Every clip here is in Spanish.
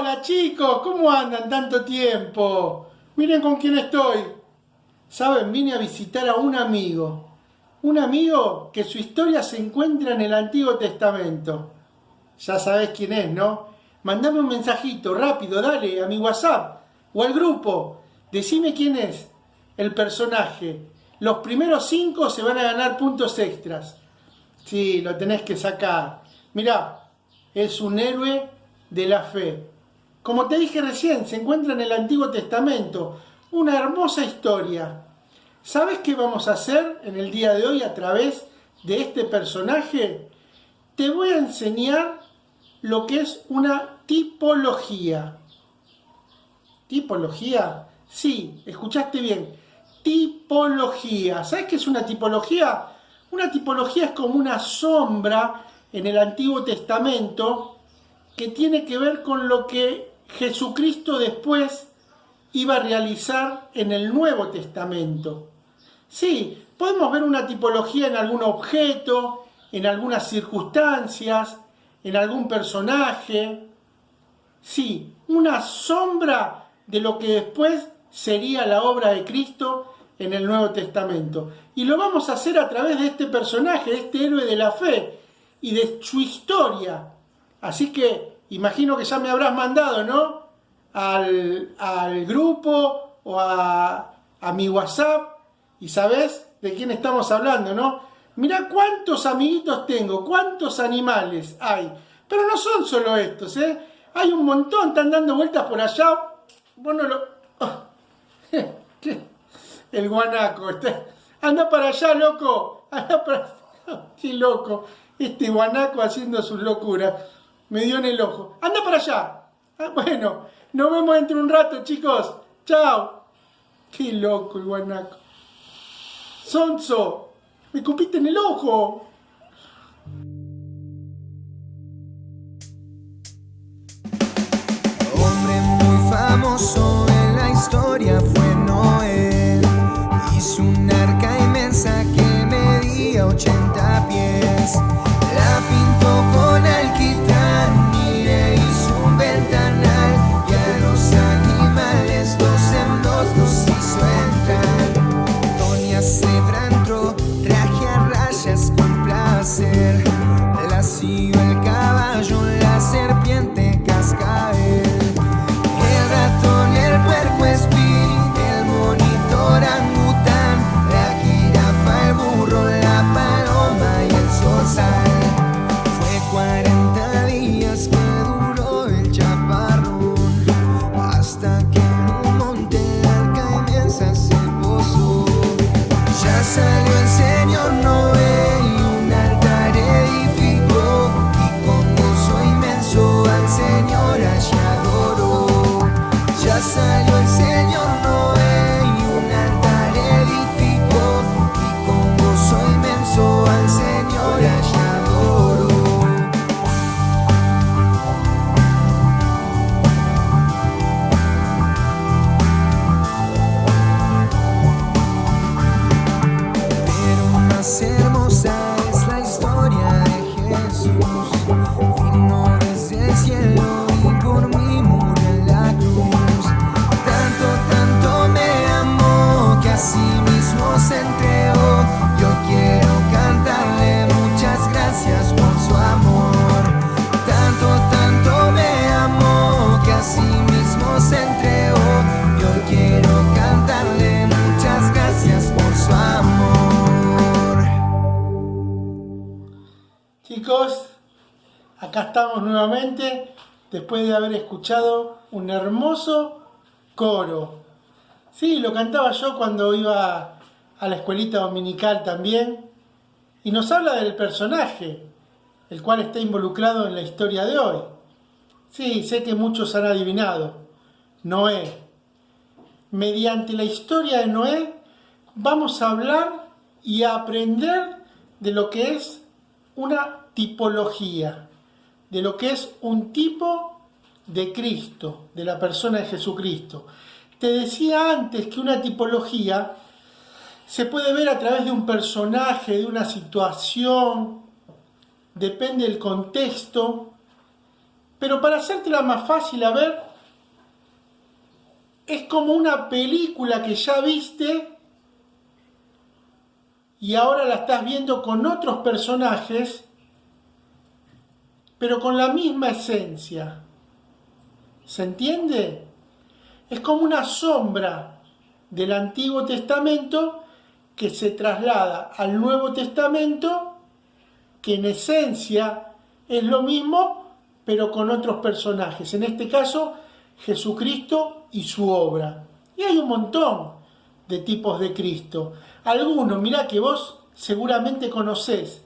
Hola chicos, ¿cómo andan tanto tiempo? Miren con quién estoy. Saben, vine a visitar a un amigo. Un amigo que su historia se encuentra en el Antiguo Testamento. Ya sabés quién es, ¿no? Mandame un mensajito, rápido, dale, a mi WhatsApp o al grupo. Decime quién es el personaje. Los primeros 5 se van a ganar puntos extras. Sí, lo tenés que sacar. Mirá, es un héroe de la fe. Como te dije recién, se encuentra en el Antiguo Testamento. Una hermosa historia. ¿Sabes qué vamos a hacer en el día de hoy a través de este personaje? Te voy a enseñar lo que es una tipología. ¿Tipología? Sí, escuchaste bien. Tipología. ¿Sabes qué es una tipología? Una tipología es como una sombra en el Antiguo Testamento que tiene que ver con lo que Jesucristo después iba a realizar en el Nuevo Testamento. Sí, podemos ver una tipología en algún objeto, en algunas circunstancias, en algún personaje. Sí, una sombra de lo que después sería la obra de Cristo en el Nuevo Testamento. Y lo vamos a hacer a través de este personaje, de este héroe de la fe y de su historia. Así que imagino que ya me habrás mandado, ¿no? Al grupo o a mi WhatsApp y sabés de quién estamos hablando, ¿no? Mirá cuántos amiguitos tengo, cuántos animales hay. Pero no son solo estos, ¿eh? Hay un montón, están dando vueltas por allá. Bueno, el guanaco. Anda para allá, loco. Anda para allá. Qué loco. Este guanaco haciendo sus locuras. Me dio en el ojo. Anda para allá. Bueno, nos vemos dentro de un rato, chicos. Chao. Qué loco el guanaco. Sonso, me escupiste en el ojo. Hombre muy famoso en la historia fue Noé. Hizo un arca inmensa que medía 80 pies. La pintó con alquitrán y le hizo un ventanal. Y a los animales dos en dos los hizo entrar. Doña Cebra entró, traje a rayas con placer. La siguió el caballo, la serpiente cascabel. El ratón, el puerco espín, el monito orangután, la jirafa, el burro, la paloma y el zorzal. Fue 40 días que duró el chaparrón, hasta que en un monte la arca inmensa se posó. Ya salió el señor Noé y un altar edificó, y con gozo inmenso al Señor allí adoró. Ya salió el señor Noé y un altar edificó, y con gozo inmenso al Señor allí adoró. Pero más hermosa es la historia de Jesús. Vino desde el cielo y por mí murió en la cruz. Tanto me amó que a sí mismo se entregó. Yo quiero cantarle muchas gracias por su amor. Tanto me amó que a sí mismo se entregó. Yo quiero cantarle muchas gracias por su amor. Chicos, acá estamos nuevamente después de haber escuchado un hermoso coro. Sí, lo cantaba yo cuando iba a la escuelita dominical también. Y nos habla del personaje, el cual está involucrado en la historia de hoy. Sí, sé que muchos han adivinado. Noé. Mediante la historia de Noé vamos a hablar y a aprender de lo que es una tipología, de lo que es un tipo de Cristo, de la persona de Jesucristo. Te decía antes que una tipología se puede ver a través de un personaje, de una situación, depende del contexto, Pero para hacértela más fácil a ver, es como una película que ya viste y ahora la estás viendo con otros personajes, pero con la misma esencia. ¿Se entiende? Es como una sombra del Antiguo Testamento que se traslada al Nuevo Testamento, que en esencia es lo mismo, pero con otros personajes. En este caso, Jesucristo y su obra. Y hay un montón de tipos de Cristo. Algunos, mirá, que vos seguramente conocés,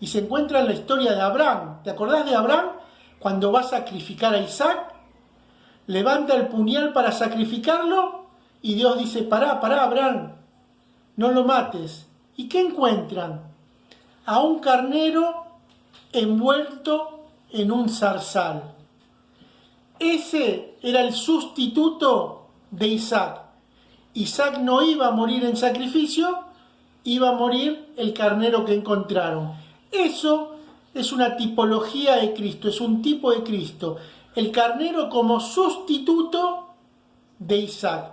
y se encuentra en la historia de Abraham. ¿Te acordás de Abraham? Cuando va a sacrificar a Isaac, levanta el puñal para sacrificarlo, y Dios dice, pará, Abraham, no lo mates. ¿Y qué encuentran? A un carnero envuelto en un zarzal. Ese era el sustituto de Isaac. Isaac no iba a morir en sacrificio, iba a morir el carnero que encontraron. Eso es una tipología de Cristo, es un tipo de Cristo. El carnero como sustituto de Isaac.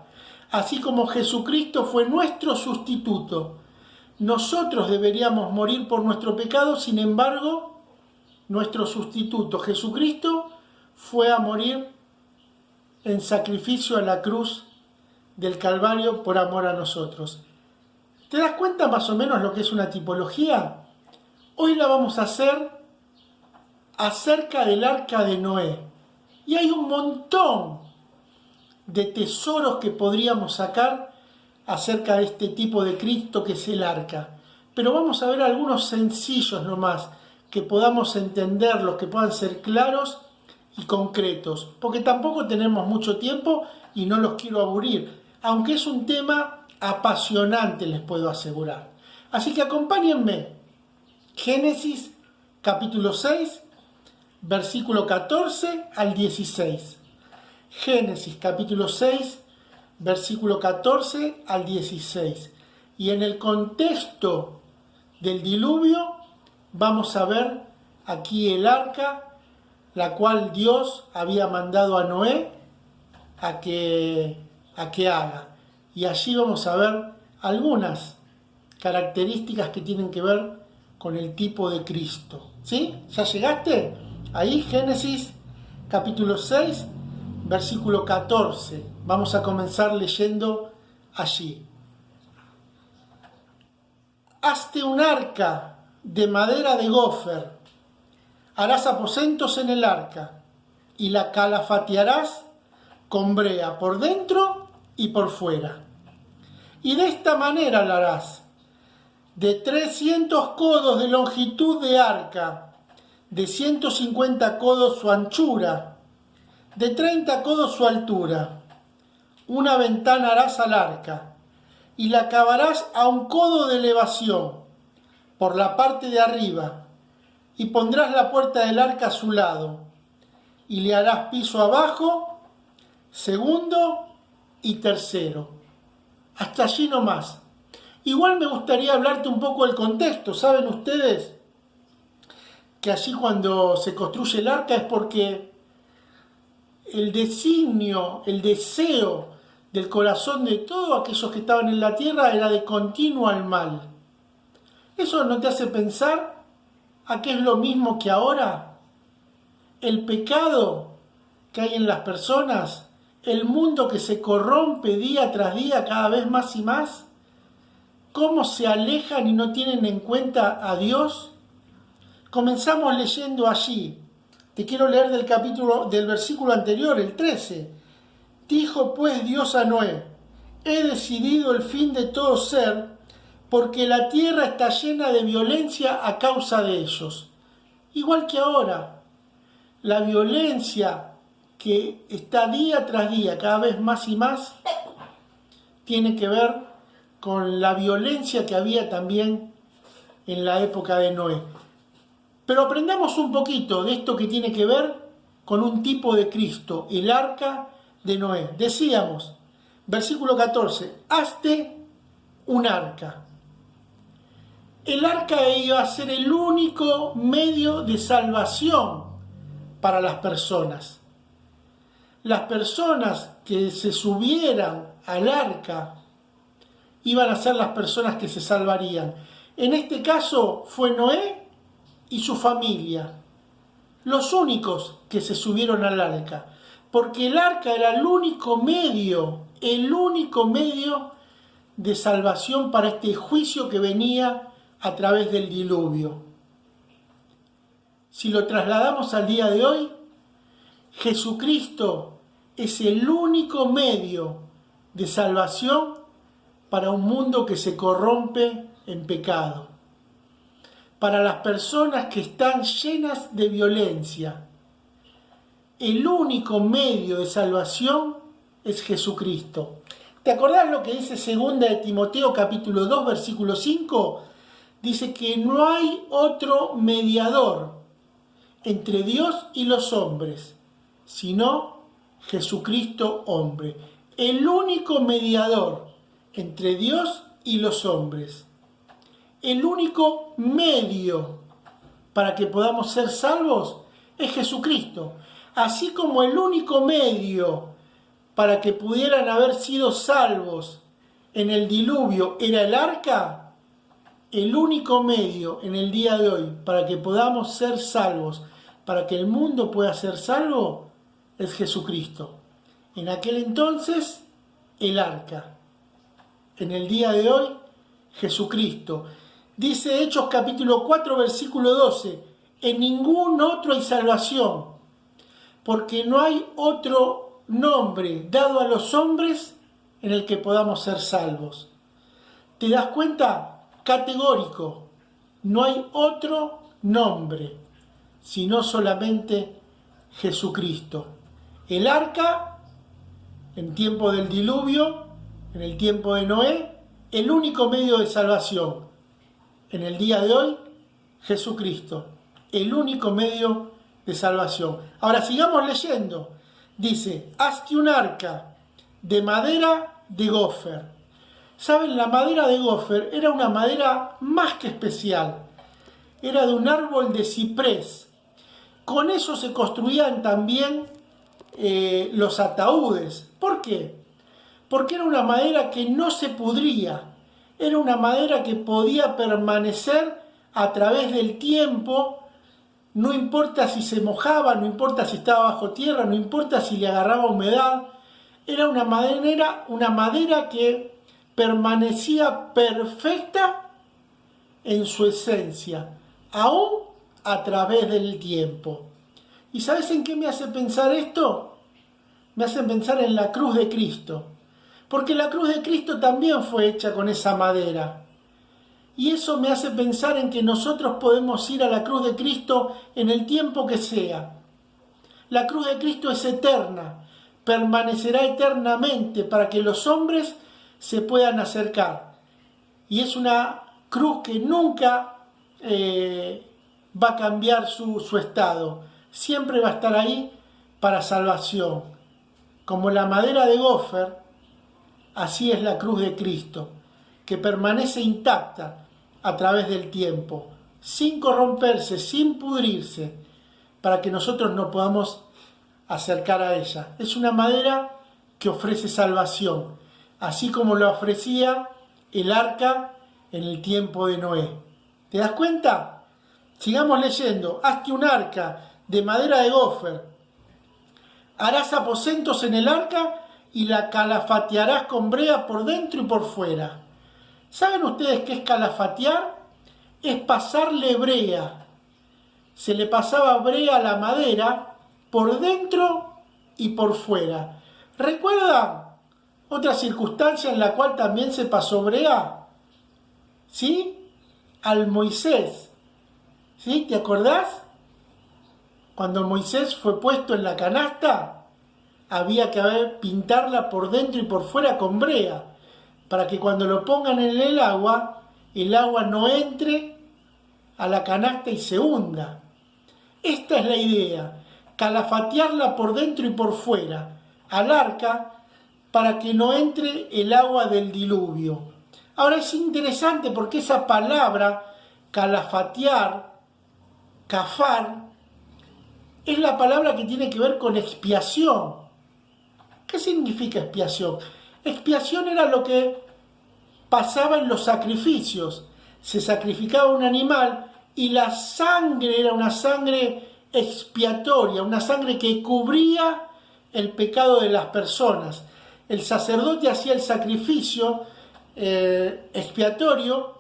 Así como Jesucristo fue nuestro sustituto. Nosotros deberíamos morir por nuestro pecado, sin embargo, nuestro sustituto, Jesucristo, fue a morir en sacrificio a la cruz del Calvario por amor a nosotros. ¿Te das cuenta más o menos lo que es una tipología? Hoy la vamos a hacer acerca del arca de Noé. Y hay un montón de tesoros que podríamos sacar acerca de este tipo de Cristo que es el arca. Pero vamos a ver algunos sencillos nomás, que podamos entenderlos, que puedan ser claros y concretos, porque tampoco tenemos mucho tiempo y no los quiero aburrir, aunque es un tema apasionante, les puedo asegurar. Así que acompáñenme. Génesis capítulo 6, versículo 14 al 16. Génesis capítulo 6, versículo 14 al 16. Y en el contexto del diluvio vamos a ver aquí el arca, la cual Dios había mandado a Noé a que haga. Y allí vamos a ver algunas características que tienen que ver con el tipo de Cristo. ¿Sí? ¿Ya llegaste? Ahí, Génesis capítulo 6, versículo 14. Vamos a comenzar leyendo allí. Hazte un arca de madera de gofer, harás aposentos en el arca, y la calafatearás con brea por dentro y por fuera. Y de esta manera la harás: de 300 codos de longitud de arca, de 150 codos su anchura, de 30 codos su altura. Una ventana harás al arca, y la acabarás a 1 codo de elevación por la parte de arriba, y pondrás la puerta del arca a su lado, y le harás piso abajo, segundo y tercero. Hasta allí nomás. Igual me gustaría hablarte un poco del contexto. ¿Saben ustedes que allí cuando se construye el arca es porque el designio, el deseo del corazón de todos aquellos que estaban en la tierra era de continuo al mal? ¿Eso no te hace pensar a qué es lo mismo que ahora? El pecado que hay en las personas, el mundo que se corrompe día tras día cada vez más y más, cómo se alejan y no tienen en cuenta a Dios. Comenzamos leyendo allí. Te quiero leer del versículo anterior, el 13. Dijo pues Dios a Noé: he decidido el fin de todo ser, porque la tierra está llena de violencia a causa de ellos. Igual que ahora, la violencia que está día tras día, cada vez más y más, tiene que ver con la violencia que había también en la época de Noé. Pero aprendamos un poquito de esto que tiene que ver con un tipo de Cristo, el arca de Noé. Decíamos, versículo 14, hazte un arca. El arca iba a ser el único medio de salvación para las personas. Las personas que se subieran al arca iban a ser las personas que se salvarían. En este caso fue Noé y su familia, los únicos que se subieron al arca, porque el arca era el único medio de salvación para este juicio que venía a través del diluvio. Si lo trasladamos al día de hoy, Jesucristo es el único medio de salvación para un mundo que se corrompe en pecado, para las personas que están llenas de violencia. El único medio de salvación es Jesucristo. ¿Te acordás lo que dice 2 de Timoteo capítulo 2 versículo 5? Dice que no hay otro mediador entre Dios y los hombres, sino Jesucristo hombre. El único mediador entre Dios y los hombres. El único medio para que podamos ser salvos es Jesucristo. Así como el único medio para que pudieran haber sido salvos en el diluvio era el arca, el único medio en el día de hoy para que podamos ser salvos, para que el mundo pueda ser salvo, es Jesucristo. En aquel entonces, el arca. En el día de hoy, Jesucristo. Dice Hechos capítulo 4, versículo 12, en ningún otro hay salvación, porque no hay otro nombre dado a los hombres en el que podamos ser salvos. ¿Te das cuenta? Categórico. No hay otro nombre, sino solamente Jesucristo. El arca, en tiempo del diluvio, en el tiempo de Noé, el único medio de salvación. En el día de hoy, Jesucristo, el único medio de salvación. Ahora sigamos leyendo. Dice, hazte un arca de madera de gofer. ¿Saben? La madera de gofer era una madera más que especial. Era de un árbol de ciprés. Con eso se construían también los ataúdes. ¿Por qué? Porque era una madera que no se pudría. Era una madera que podía permanecer a través del tiempo. No importa si se mojaba, no importa si estaba bajo tierra, no importa si le agarraba humedad. Era una madera que permanecía perfecta en su esencia, aún a través del tiempo. ¿Y sabes en qué me hace pensar esto? Me hace pensar en la cruz de Cristo. Porque la cruz de Cristo también fue hecha con esa madera. Y eso me hace pensar en que nosotros podemos ir a la cruz de Cristo en el tiempo que sea. La cruz de Cristo es eterna, permanecerá eternamente para que los hombres se puedan acercar. Y es una cruz que nunca va a cambiar su estado. Siempre va a estar ahí para salvación. Como la madera de gofer, así es la cruz de Cristo, que permanece intacta a través del tiempo, sin corromperse, sin pudrirse, para que nosotros nos podamos acercar a ella. Es una madera que ofrece salvación, así como lo ofrecía el arca en el tiempo de Noé. ¿Te das cuenta? Sigamos leyendo. Hazte un arca de madera de gofer. Harás aposentos en el arca y la calafatearás con brea por dentro y por fuera. ¿Saben ustedes qué es calafatear? Es pasarle brea. Se le pasaba brea a la madera por dentro y por fuera. ¿Recuerdan otra circunstancia en la cual también se pasó brea? ¿Sí? Al Moisés. ¿Sí? ¿Te acordás? Cuando Moisés fue puesto en la canasta, había que pintarla por dentro y por fuera con brea, para que cuando lo pongan en el agua no entre a la canasta y se hunda. Esta es la idea, calafatearla por dentro y por fuera, al arca, para que no entre el agua del diluvio. Ahora es interesante porque esa palabra, calafatear, cafar, es la palabra que tiene que ver con expiación. ¿Qué significa expiación? Expiación era lo que pasaba en los sacrificios. Se sacrificaba un animal y la sangre era una sangre expiatoria, una sangre que cubría el pecado de las personas. El sacerdote hacía el sacrificio expiatorio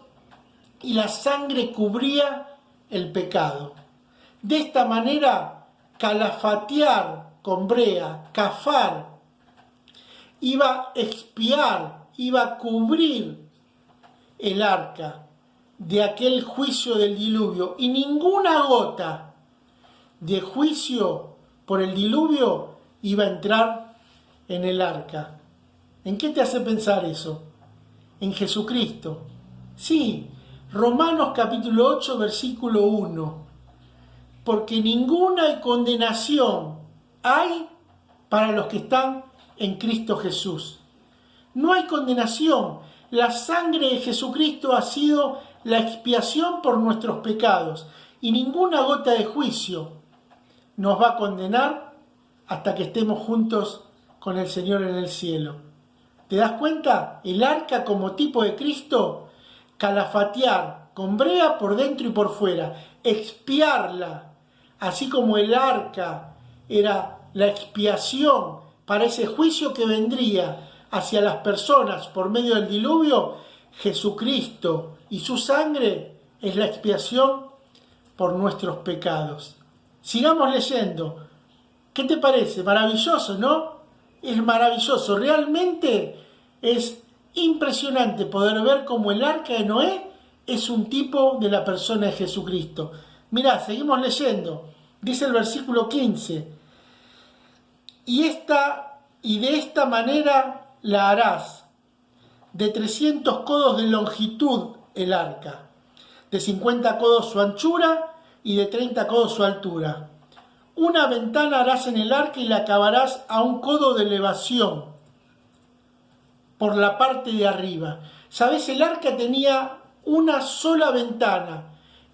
y la sangre cubría el pecado. De esta manera, calafatear con brea, cafar, iba a expiar, iba a cubrir el arca de aquel juicio del diluvio, y ninguna gota de juicio por el diluvio iba a entrar en el arca. ¿En qué te hace pensar eso? En Jesucristo. Sí, Romanos capítulo 8, versículo 1. Porque ninguna condenación hay para los que están en Cristo Jesús. No hay condenación. La sangre de Jesucristo ha sido la expiación por nuestros pecados, y ninguna gota de juicio nos va a condenar hasta que estemos juntos con el Señor en el cielo. ¿Te das cuenta? El arca como tipo de Cristo, calafatear con brea por dentro y por fuera, expiarla, así como el arca era la expiación para ese juicio que vendría hacia las personas por medio del diluvio. Jesucristo y su sangre es la expiación por nuestros pecados. Sigamos leyendo. ¿Qué te parece? Maravilloso, ¿no? Es maravilloso. Realmente es impresionante poder ver cómo el arca de Noé es un tipo de la persona de Jesucristo. Mirá, seguimos leyendo. Dice el versículo 15. Y de esta manera la harás. De 300 codos de longitud el arca, de 50 codos su anchura y de 30 codos su altura. Una ventana harás en el arca y la acabarás a 1 codo de elevación por la parte de arriba. ¿Sabes? El arca tenía una sola ventana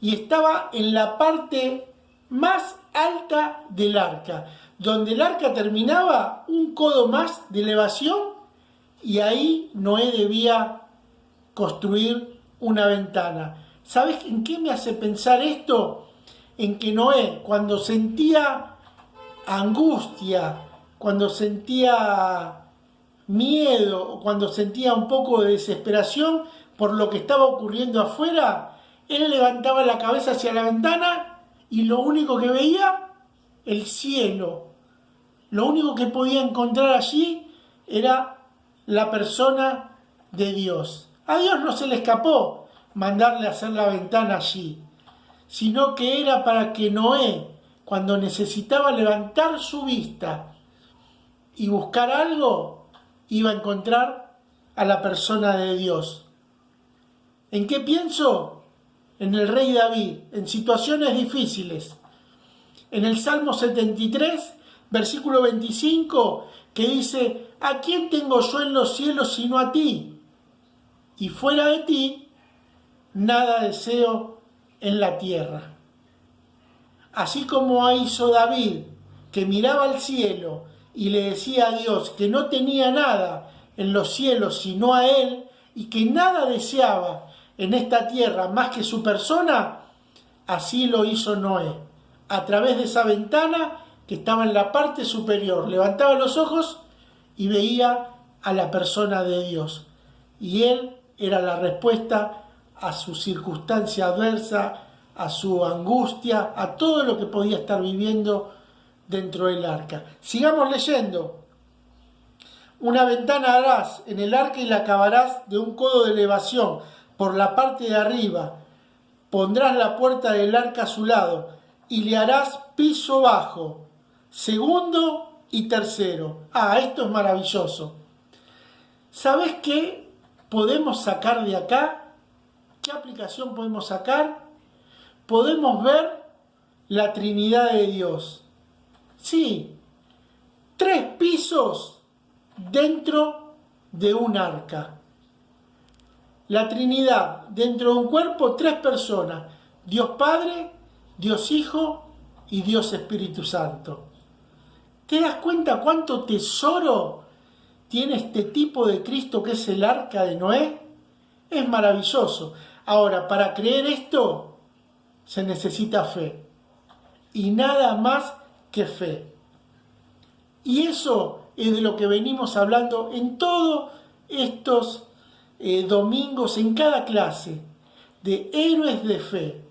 y estaba en la parte más alta del arca. Donde el arca terminaba, 1 codo más de elevación, y ahí Noé debía construir una ventana. ¿Sabes en qué me hace pensar esto? En que Noé, cuando sentía angustia, cuando sentía miedo, o cuando sentía un poco de desesperación por lo que estaba ocurriendo afuera, él levantaba la cabeza hacia la ventana y lo único que veía, el cielo. Lo único que podía encontrar allí era la persona de Dios. A Dios no se le escapó mandarle a hacer la ventana allí, sino que era para que Noé, cuando necesitaba levantar su vista y buscar algo, iba a encontrar a la persona de Dios. ¿En qué pienso? En el rey David, en situaciones difíciles. En el Salmo 73, versículo 25, que dice: ¿a quién tengo yo en los cielos sino a ti? Y fuera de ti, nada deseo en la tierra. Así como hizo David, que miraba al cielo y le decía a Dios que no tenía nada en los cielos sino a Él, y que nada deseaba en esta tierra más que su persona, así lo hizo Noé. A través de esa ventana que estaba en la parte superior, levantaba los ojos y veía a la persona de Dios. Y Él era la respuesta a su circunstancia adversa, a su angustia, a todo lo que podía estar viviendo dentro del arca. Sigamos leyendo. Una ventana harás en el arca y la acabarás de 1 codo de elevación por la parte de arriba. Pondrás la puerta del arca a su lado y le harás piso bajo, segundo y tercero. Esto es maravilloso. ¿Sabes qué podemos sacar de acá? ¿Qué aplicación podemos sacar? Podemos ver la Trinidad de Dios. Sí, 3 pisos dentro de un arca. La Trinidad dentro de un cuerpo, 3 personas. Dios Padre, Dios Hijo y Dios Espíritu Santo. ¿Te das cuenta cuánto tesoro tiene este tipo de Cristo que es el arca de Noé? Es maravilloso. Ahora, para creer esto se necesita fe. Y nada más que fe. Y eso es de lo que venimos hablando en todos estos domingos, en cada clase, de héroes de fe.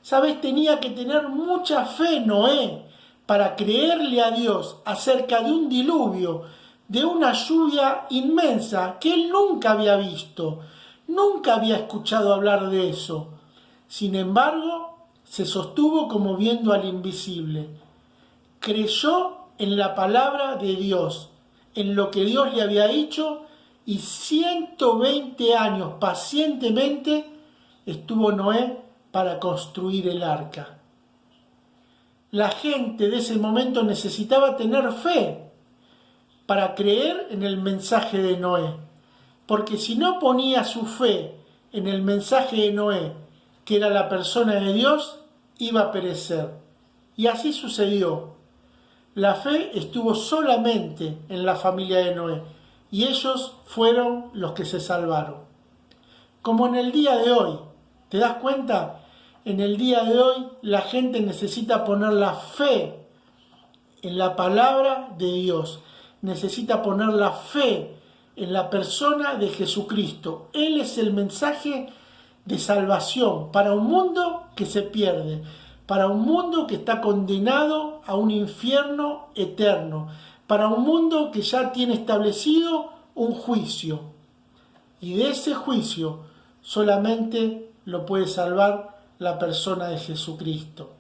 ¿Sabes? Tenía que tener mucha fe Noé para creerle a Dios acerca de un diluvio, de una lluvia inmensa que él nunca había visto, nunca había escuchado hablar de eso. Sin embargo, se sostuvo como viendo al invisible. Creyó en la palabra de Dios, en lo que Dios le había dicho, y 120 años pacientemente estuvo Noé para construir el arca. La gente de ese momento necesitaba tener fe para creer en el mensaje de Noé, porque si no ponía su fe en el mensaje de Noé, que era la persona de Dios, iba a perecer. Y así sucedió. La fe estuvo solamente en la familia de Noé, y ellos fueron los que se salvaron. Como en el día de hoy, ¿te das cuenta? En el día de hoy la gente necesita poner la fe en la palabra de Dios, necesita poner la fe en la persona de Jesucristo. Él es el mensaje de salvación para un mundo que se pierde, para un mundo que está condenado a un infierno eterno, para un mundo que ya tiene establecido un juicio. Y de ese juicio solamente lo puede salvar la persona de Jesucristo.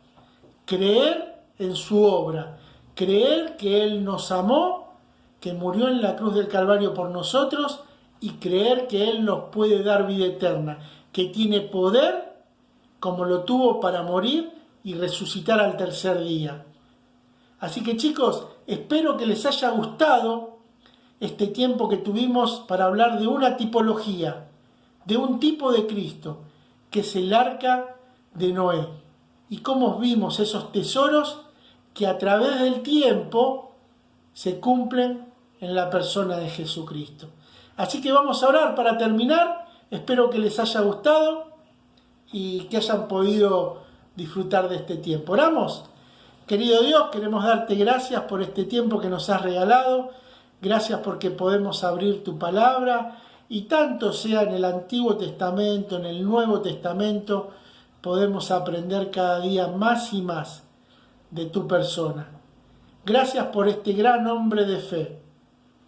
Creer en su obra, creer que Él nos amó, que murió en la cruz del Calvario por nosotros, y creer que Él nos puede dar vida eterna, que tiene poder como lo tuvo para morir y resucitar al tercer día. Así que chicos, espero que les haya gustado este tiempo que tuvimos para hablar de una tipología, de un tipo de Cristo, que es el arca de Noé, y cómo vimos esos tesoros que a través del tiempo se cumplen en la persona de Jesucristo. Así que vamos a orar para terminar. Espero que les haya gustado y que hayan podido disfrutar de este tiempo. Oramos. Querido Dios, queremos darte gracias por este tiempo que nos has regalado. Gracias porque podemos abrir tu palabra, y tanto sea en el Antiguo Testamento, en el Nuevo Testamento, podemos aprender cada día más y más de tu persona. Gracias por este gran hombre de fe.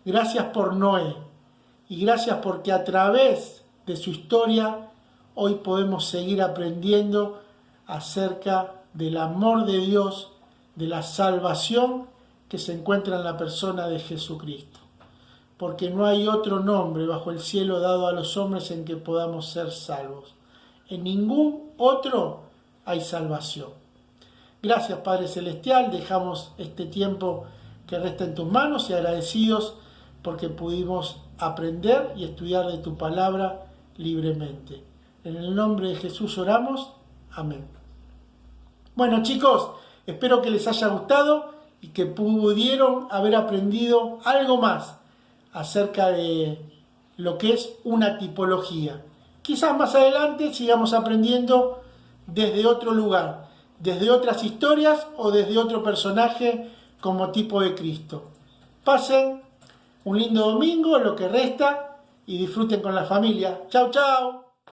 Gracias por Noé. Y gracias porque a través de su historia hoy podemos seguir aprendiendo acerca del amor de Dios, de la salvación que se encuentra en la persona de Jesucristo. Porque no hay otro nombre bajo el cielo dado a los hombres en que podamos ser salvos. En ningún otro hay salvación. Gracias, Padre Celestial. Dejamos este tiempo que resta en tus manos y agradecidos porque pudimos aprender y estudiar de tu palabra libremente. En el nombre de Jesús oramos. Amén. Bueno, chicos, espero que les haya gustado y que pudieron haber aprendido algo más acerca de lo que es una tipología. Quizás más adelante sigamos aprendiendo desde otro lugar, desde otras historias o desde otro personaje como tipo de Cristo. Pasen un lindo domingo, lo que resta, y disfruten con la familia. Chau, chau.